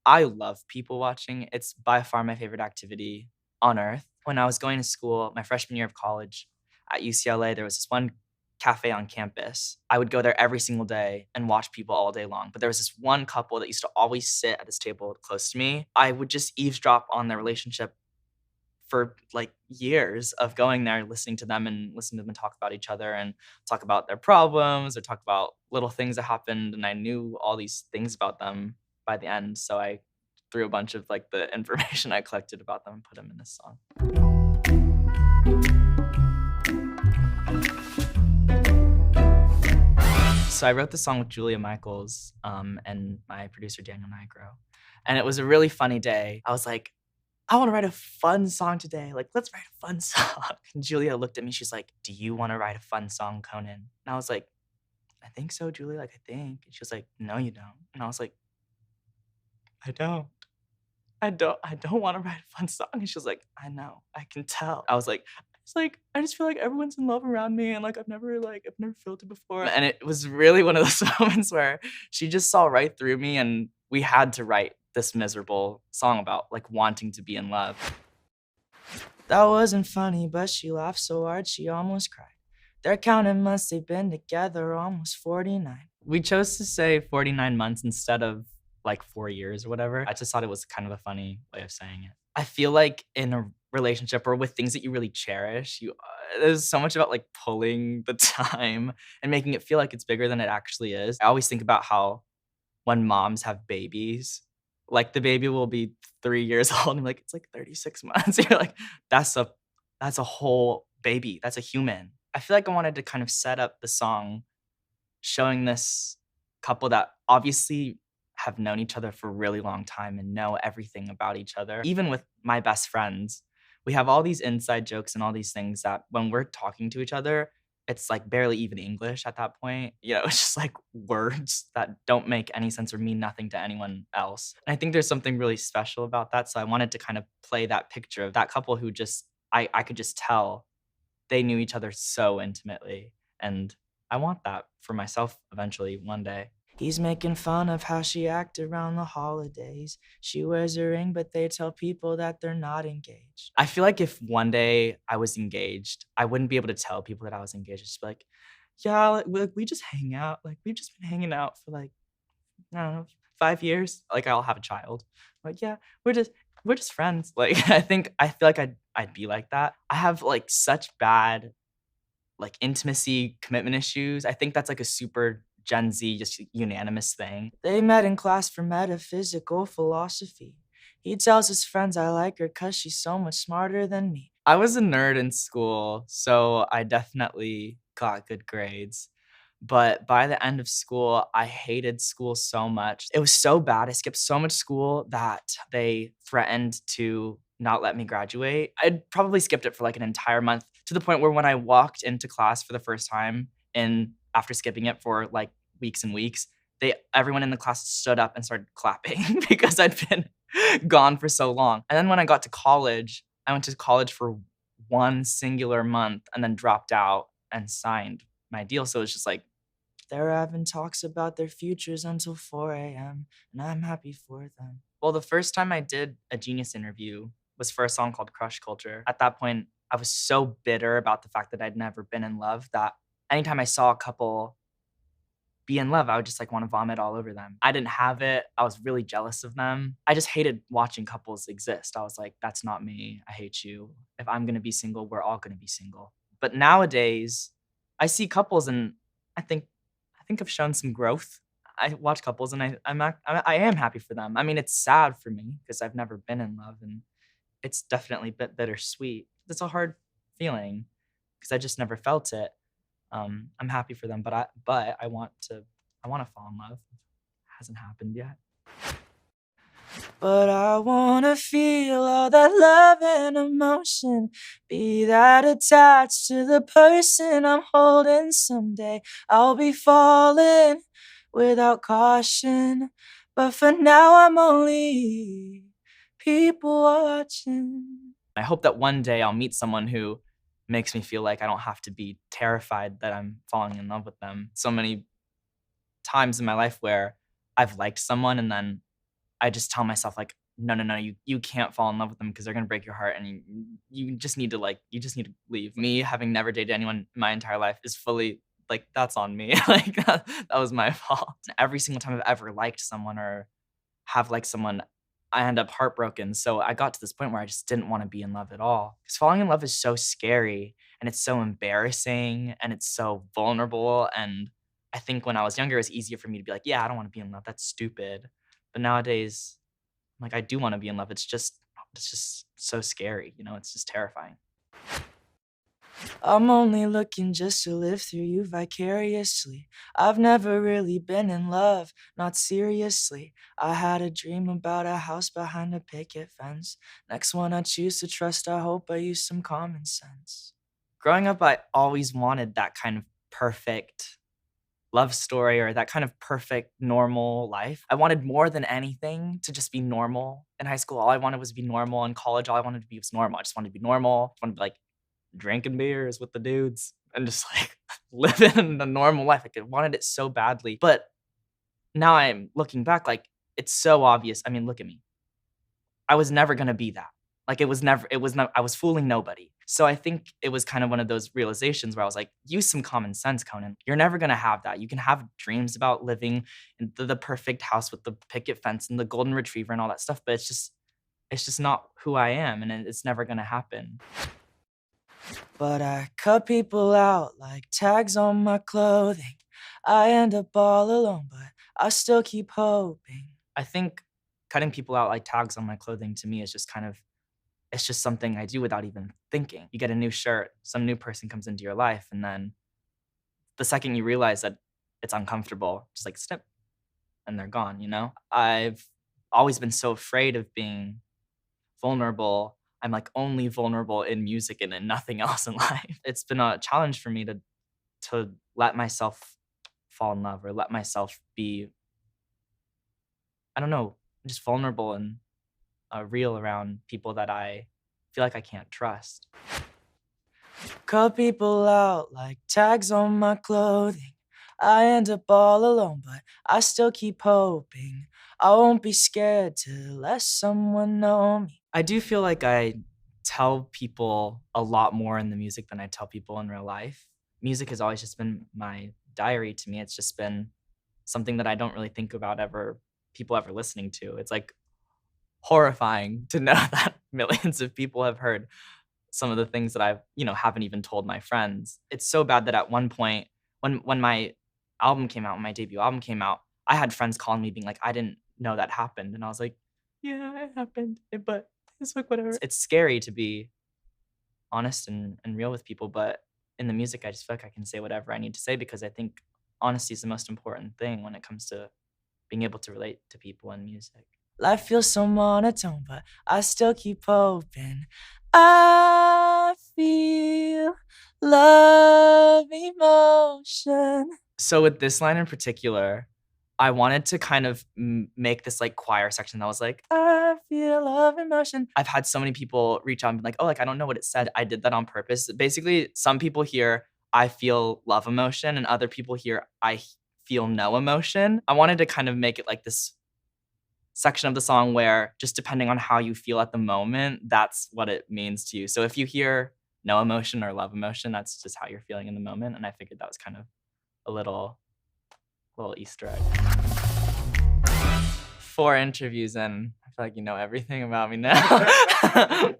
I love people watching. It's by far my favorite activity on earth. When I was going to school, my freshman year of college at UCLA, there was this one cafe on campus. I would go there every single day and watch people all day long. But there was this one couple that used to always sit at this table close to me. I would just eavesdrop on their relationship for like years of going there, listening to them and listening to them talk about each other and talk about their problems or talk about little things that happened. And I knew all these things about them by the end. So I threw a bunch of like the information I collected about them and put them in this song. So I wrote this song with Julia Michaels and my producer Daniel Nigro. And it was a really funny day. I was like, I want to write a fun song today. Like, let's write a fun song. And Julia looked at me. She's like, do you want to write a fun song, Conan? And I was like, I think so, Julia. Like, I think. And she was like, no, you don't. And I was like, I don't. I don't want to write a fun song. And she was like, I know. I can tell. I was like, I just feel like everyone's in love around me and like I've never felt it before. And it was really one of those moments where she just saw right through me and we had to write this miserable song about like wanting to be in love. That wasn't funny, but she laughed so hard she almost cried. They're counting months they've been together, almost 49. We chose to say 49 months instead of like 4 years or whatever. I just thought it was kind of a funny way of saying it. I feel like in a relationship or with things that you really cherish, there's so much about like pulling the time and making it feel like it's bigger than it actually is. I always think about how when moms have babies, like the baby will be 3 years old and like it's like 36 months. You're like, that's a whole baby. That's a human. I feel like I wanted to kind of set up the song showing this couple that obviously have known each other for a really long time and know everything about each other. Even with my best friends, we have all these inside jokes and all these things that when we're talking to each other, it's like barely even English at that point. You know, it's just like words that don't make any sense or mean nothing to anyone else. And I think there's something really special about that. So I wanted to kind of play that picture of that couple who just, I could just tell they knew each other so intimately. And I want that for myself eventually one day. He's making fun of how she acts around the holidays. She wears a ring, but they tell people that they're not engaged. I feel like if one day I was engaged, I wouldn't be able to tell people that I was engaged. I'd just be like, yeah, like, we just hang out. Like, we've just been hanging out for like, I don't know, 5 years. Like, I'll have a child. Like, yeah, we're just friends. Like, I feel like I'd be like that. I have like such bad like intimacy commitment issues. I think that's like a super Gen Z, just unanimous thing. They met in class for metaphysical philosophy. He tells his friends I like her cause she's so much smarter than me. I was a nerd in school, so I definitely got good grades. But by the end of school, I hated school so much. It was so bad. I skipped so much school that they threatened to not let me graduate. I'd probably skipped it for like an entire month to the point where when I walked into class for the first time and after skipping it for like weeks and weeks, everyone in the class stood up and started clapping because I'd been gone for so long. And then when I got to college, I went to college for one singular month and then dropped out and signed my deal. So it's just like, they're having talks about their futures until 4 a.m., and I'm happy for them. Well, the first time I did a Genius interview was for a song called Crush Culture. At that point, I was so bitter about the fact that I'd never been in love that anytime I saw a couple be in love, I would just like want to vomit all over them. I didn't have it. I was really jealous of them. I just hated watching couples exist. I was like, that's not me. I hate you. If I'm going to be single, we're all going to be single. But nowadays, I see couples and I think I've shown some growth. I watch couples and I am happy for them. I mean, it's sad for me because I've never been in love and it's definitely a bit bittersweet. It's a hard feeling because I just never felt it. I'm happy for them, but I want to fall in love. It hasn't happened yet. But I wanna feel all that love and emotion, be that attached to the person I'm holding. Someday I'll be falling without caution, but for now I'm only people watching. I hope that one day I'll meet someone who makes me feel like I don't have to be terrified that I'm falling in love with them. So many times in my life where I've liked someone and then I just tell myself like, no, no, no, you can't fall in love with them because they're gonna break your heart, and you just need to leave. Me having never dated anyone in my entire life is fully like, that's on me. Like that was my fault. Every single time I've ever liked someone or have liked someone, I end up heartbroken. So I got to this point where I just didn't want to be in love at all. Because falling in love is so scary and it's so embarrassing and it's so vulnerable. And I think when I was younger, it was easier for me to be like, yeah, I don't want to be in love. That's stupid. But nowadays, like, I do want to be in love. It's just so scary. It's just terrifying. I'm only looking just to live through you vicariously. I've never really been in love, not seriously. I had a dream about a house behind a picket fence. Next one I choose to trust, I hope I use some common sense. Growing up, I always wanted that kind of perfect love story or that kind of perfect normal life. I wanted more than anything to just be normal. In high school, all I wanted was to be normal. In college, all I wanted to be was normal. I just wanted to be normal. I wanted to be like drinking beers with the dudes and just like living a normal life. Like I wanted it so badly. But now I'm looking back, like it's so obvious. I mean, look at me. I was never gonna be that. Like I was fooling nobody. So I think it was kind of one of those realizations where I was like, use some common sense, Conan. You're never gonna have that. You can have dreams about living in the perfect house with the picket fence and the golden retriever and all that stuff, but it's just not who I am, and it's never gonna happen. But I cut people out like tags on my clothing. I end up all alone, but I still keep hoping. I think cutting people out like tags on my clothing to me is just it's just something I do without even thinking. You get a new shirt, some new person comes into your life, and then the second you realize that it's uncomfortable, just like snip, and they're gone. I've always been so afraid of being vulnerable. I'm like only vulnerable in music and in nothing else in life. It's been a challenge for me to let myself fall in love or let myself be, I don't know, just vulnerable and real around people that I feel like I can't trust. Cut people out like tags on my clothing. I end up all alone, but I still keep hoping. I won't be scared to let someone know me. I do feel like I tell people a lot more in the music than I tell people in real life. Music has always just been my diary to me. It's just been something that I don't really think about people ever listening to. It's like horrifying to know that millions of people have heard some of the things that haven't even told my friends. It's so bad that at one point when my album came out, when my debut album came out, I had friends calling me being like, I didn't know that happened. And I was like, yeah, it happened, but it's like whatever. It's scary to be honest and real with people, but in the music, I just feel like I can say whatever I need to say because I think honesty is the most important thing when it comes to being able to relate to people in music. Life feels so monotone, but I still keep hoping. I feel love emotion. So with this line in particular, I wanted to kind of make this like choir section that was like, I feel love emotion. I've had so many people reach out and be like, oh, like I don't know what it said. I did that on purpose. Basically, some people hear I feel love emotion and other people hear I feel no emotion. I wanted to kind of make it like this section of the song where just depending on how you feel at the moment, that's what it means to you. So if you hear no emotion or love emotion, that's just how you're feeling in the moment. And I figured that was kind of a little Easter egg. 4 interviews in, I feel like you know everything about me now.